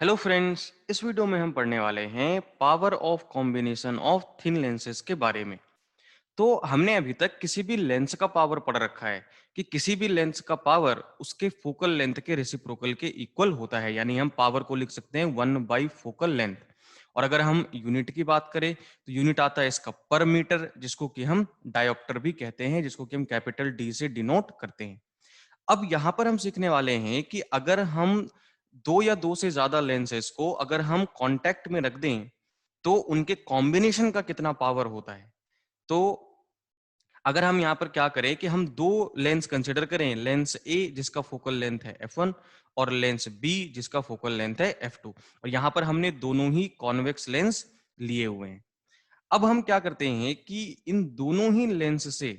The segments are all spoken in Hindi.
हेलो फ्रेंड्स, इस वीडियो में हम पढ़ने वाले हैं power of combination of thin lenses के बारे में। तो हमने अभी तक किसी भी लेंस का पावर पढ़ रखा है कि किसी भी लेंस का पावर उसके फोकल लेंथ के रेसिप्रोकल के इक्वल होता है, यानी हम पावर को लिख सकते हैं 1 बाई फोकल लेंथ। और अगर हम यूनिट की बात करें तो यूनिट आता है इसका पर मीटर, जिसको कि हम डायोप्टर भी कहते हैं, जिसको कि हम कैपिटल डी से डिनोट करते हैं। अब यहाँ पर हम सीखने वाले हैं कि अगर हम दो या दो से ज्यादा लेंसेज को अगर हम कांटेक्ट में रख दें तो उनके कॉम्बिनेशन का कितना पावर होता है। तो अगर हम यहाँ पर क्या करें कि हम दो लेंस कंसिडर करें, लेंस ए जिसका फोकल लेंथ है f1 और लेंस बी जिसका फोकल लेंथ है f2, और यहाँ पर हमने दोनों ही कॉन्वेक्स लेंस लिए हुए हैं। अब हम क्या करते हैं कि इन दोनों ही लेंस से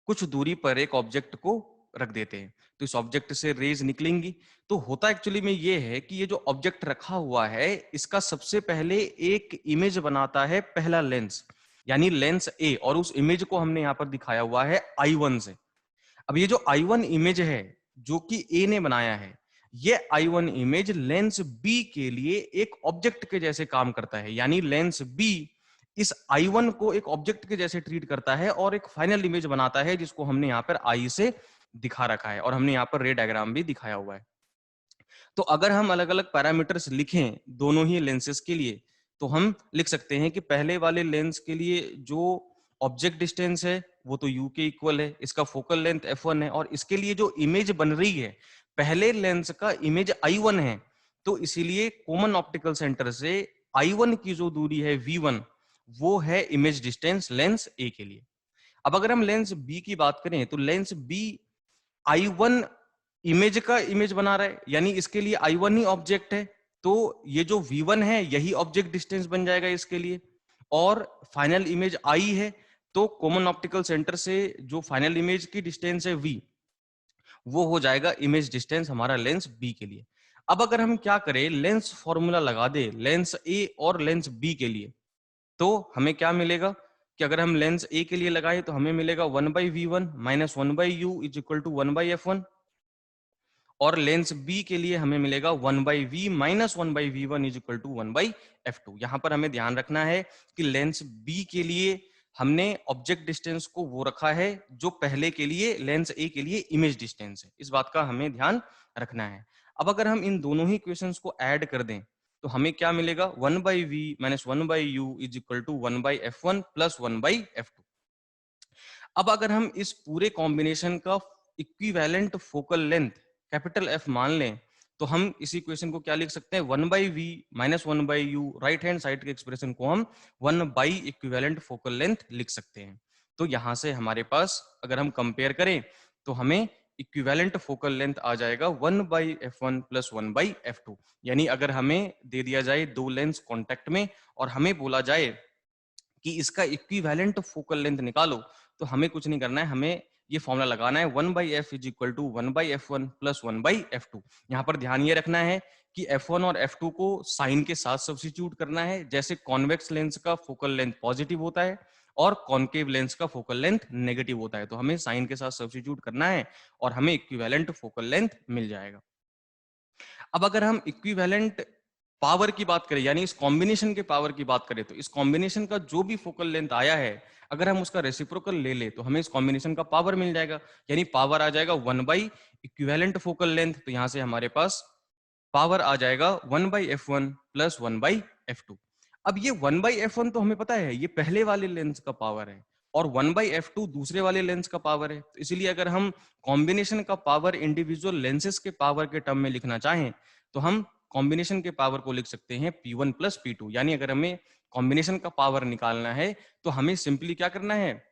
कुछ दूरी पर एक ऑब्जेक्ट को रख देते हैं, तो इस ऑब्जेक्ट से रेज निकलेंगी। तो होता एक्चुअली में ये है कि ये जो ऑब्जेक्ट रखा हुआ है इसका सबसे पहले एक इमेज बनाता है पहला लेंस, यानी लेंस ए, और उस इमेज को हमने यहां पर दिखाया हुआ है I1 से। अब ये जो I1 इमेज है जो कि ए ने बनाया है, ये I1 इमेज लेंस बी के लिए एक ऑब्जेक्ट के जैसे काम करता है, यानी लेंस बी इस I1 को एक ऑब्जेक्ट के जैसे ट्रीट करता है और एक फाइनल इमेज बनाता है, जिसको हमने यहाँ पर आई से दिखा रखा है और हमने यहाँ पर रे डायग्राम भी दिखाया हुआ है। तो अगर हम अलग अलग पैरामीटर्स लिखें दोनों ही लेंसेज के लिए, तो हम लिख सकते हैं कि पहले वाले लेंस के लिए जो ऑब्जेक्ट डिस्टेंस है वो तो u के इक्वल है, इसका फोकल लेंथ f1 है, और इसके लिए जो इमेज बन रही है पहले लेंस का इमेज I1 है, तो इसीलिए कॉमन ऑप्टिकल सेंटर से I1 की जो दूरी है v1 वो है इमेज डिस्टेंस लेंस ए के लिए। अब अगर हम लेंस बी की बात करें तो लेंस बी I1 इमेज का इमेज बना रहा है, यानी इसके लिए I1 ही ऑब्जेक्ट है, तो ये जो V1 है यही ऑब्जेक्ट डिस्टेंस बन जाएगा इसके लिए, और फाइनल इमेज I है, तो कॉमन ऑप्टिकल सेंटर से जो फाइनल इमेज की डिस्टेंस है V, वो हो जाएगा इमेज डिस्टेंस हमारा लेंस बी के लिए। अब अगर हम क्या करें, लेंस फॉर्मूला लगा दे लेंस ए और लेंस बी के लिए, तो हमें क्या मिलेगा कि अगर हम लेंस ए के लिए लगाए तो हमें मिलेगा 1/v1 minus 1/u is equal to 1/f1, और लेंस बी के लिए हमें मिलेगा 1/v minus 1/v1 is equal to 1/f2। यहां पर हमें ध्यान रखना है कि लेंस बी के लिए हमने ऑब्जेक्ट डिस्टेंस को वो रखा है जो पहले के लिए लेंस ए के लिए इमेज डिस्टेंस है, इस बात का हमें ध्यान रखना है। अब अगर हम इन दोनों ही इक्वेशंस को ऐड कर दें तो हमें क्या मिलेगा, 1/v minus 1/u is equal to 1/f1 plus 1/f2। अब अगर हम इस पूरे कॉम्बिनेशन का equivalent focal length capital F मान लें, तो हम इस इक्वेशन को क्या लिख सकते हैं, 1/v minus 1/u, right hand side के एक्सप्रेशन को हम 1 इक्विवेलेंट फोकल लेंथ लिख सकते हैं। तो यहां से हमारे पास अगर हम कंपेयर करें तो हमें इक्विवेलेंट फोकल लेंथ आ जाएगा 1/f1 प्लस 1/f2। यानी अगर हमें दे दिया जाए दो लेंस कॉन्टेक्ट में और हमें बोला जाए कि इसका इक्विवेलेंट फोकल लेंथ निकालो, तो हमें कुछ नहीं करना है, हमें ये फॉर्मूला लगाना है 1/f is equal to 1/f1 plus 1/f2। यहाँ पर ध्यान ये रखना है कि f1 और f2 को साइन के साथ सब्स्टिट्यूट करना है, जैसे कॉन्वेक्स लेंस का फोकल लेंथ पॉजिटिव होता है और कॉन्केव लेंस का फोकल लेंथ नेगेटिव होता है, तो हमें साइन के साथ सब्स्टिट्यूट करना है और हमें इक्विवेलेंट फोकल लेंथ मिल जाएगा। अब अगर हम इक्विवेलेंट पावर की बात करें, यानी इस कॉम्बिनेशन के पावर की बात करें, तो इस कॉम्बिनेशन का जो भी फोकल लेंथ आया है अगर हम उसका रेसिप्रोकल ले ले तो हमें इस कॉम्बिनेशन का पावर मिल जाएगा, यानी पावर आ जाएगा 1/इक्विवेलेंट फोकल लेंथ। तो यहां से हमारे पास पावर आ जाएगा 1/f1 प्लस 1/f2। अब ये 1/f1 तो हमें पता है ये पहले वाले लेंस का पावर है और 1/f2 दूसरे वाले लेंस का पावर है, तो इसीलिए अगर हम कॉम्बिनेशन का पावर इंडिविजुअल लेंसेज के पावर के टर्म में लिखना चाहें तो हम कॉम्बिनेशन के पावर को लिख सकते हैं P1 प्लस P2। यानी अगर हमें कॉम्बिनेशन का पावर निकालना है तो हमें सिंपली क्या करना है,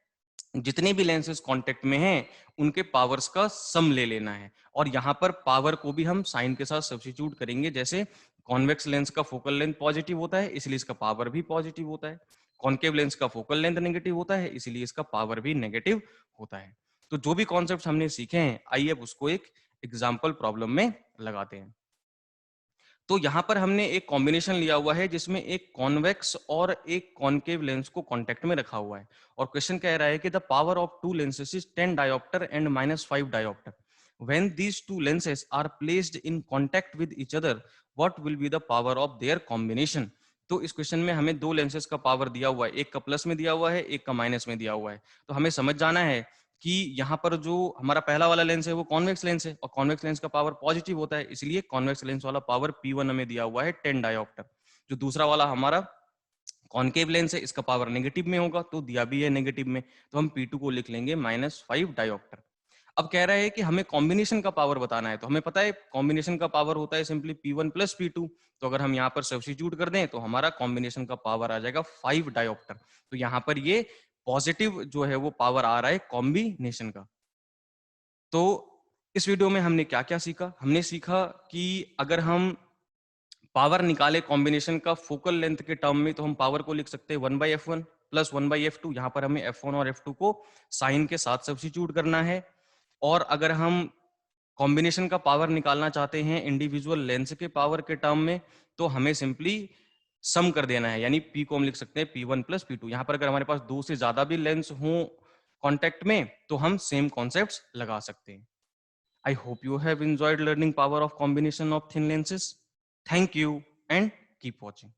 जितने भी लेंसेज कांटेक्ट में हैं उनके पावर्स का सम ले लेना है, और यहां पर पावर को भी हम साइन के साथ सब्स्टिट्यूट करेंगे, जैसे कॉन्वेक्स लेंस का फोकल लेंथ पॉजिटिव होता है इसलिए इसका पावर भी पॉजिटिव होता है, कॉन्केव लेंस का फोकल लेंथ नेगेटिव होता है इसलिए इसका पावर भी नेगेटिव होता है। तो जो भी कॉन्सेप्ट हमने सीखे हैं आइए अब उसको एक एग्जाम्पल प्रॉब्लम में लगाते हैं। तो यहां पर हमने एक कॉम्बिनेशन लिया हुआ है जिसमें एक कॉन्वेक्स और एक कॉन्केव लेंस को कांटेक्ट में रखा हुआ है, और क्वेश्चन कह रहा है कि the power of two lenses is 10 dioptre and -5 dioptre. when these two lenses are placed in contact with each other, what will be the power of their combination? तो इस क्वेश्चन में हमें दो लेंसेज का पावर दिया हुआ है, एक का प्लस में दिया हुआ है, एक का माइनस में दिया हुआ है। तो हमें समझ जाना है कि यहाँ पर जो हमारा पहला वाला लेंस है वो कॉन्वेक्स लेंस है, और कॉन्वेक्स लेंस का पावर पॉजिटिव होता है, इसलिए कॉन्वेक्स लेंस वाला पावर P1 हमें दिया हुआ है 10 डायोप्टर। जो दूसरा वाला हमारा कॉनकेव लेंस है, इसका पावर नेगेटिव में होगा, तो दिया भी है नेगेटिव में, तो हम P2 को लिख लेंगे -5 डायोप्टर। अब कह रहा है कि हमें कॉम्बिनेशन का पावर बताना है, तो हमें पता है कॉम्बिनेशन का पावर होता है सिंपली P1 प्लस P2। तो अगर हम यहाँ पर सब्स्टिट्यूट कर दें तो हमारा कॉम्बिनेशन का पावर आ जाएगा 5 डायोप्टर। तो यहाँ पर ये पॉजिटिव जो है वो पावर आ रहा है कॉम्बिनेशन का। तो इस वीडियो में हमने क्या क्या सीखा? हमने सीखा कि अगर हम पावर निकाले कॉम्बिनेशन का फोकल लेंथ के टर्म में, तो हम पावर को लिख सकते हैं 1/f1 प्लस 1/f2। यहाँ पर हमें f1 और f2 को साइन के साथ सब्स्टिट्यूट करना है। और अगर हम कॉम्बिनेशन का पावर निकालना चाहते हैं इंडिविजुअल लेंस के पावर के टर्म में, तो हमें सिंपली सम कर देना है, यानी P को हम लिख सकते हैं P1 प्लस P2। यहाँ पर अगर हमारे पास दो से ज्यादा भी लेंस हों कॉन्टेक्ट में, तो हम सेम कॉन्सेप्ट्स लगा सकते हैं। I hope you have enjoyed learning power of combination of thin lenses. Thank you and keep watching.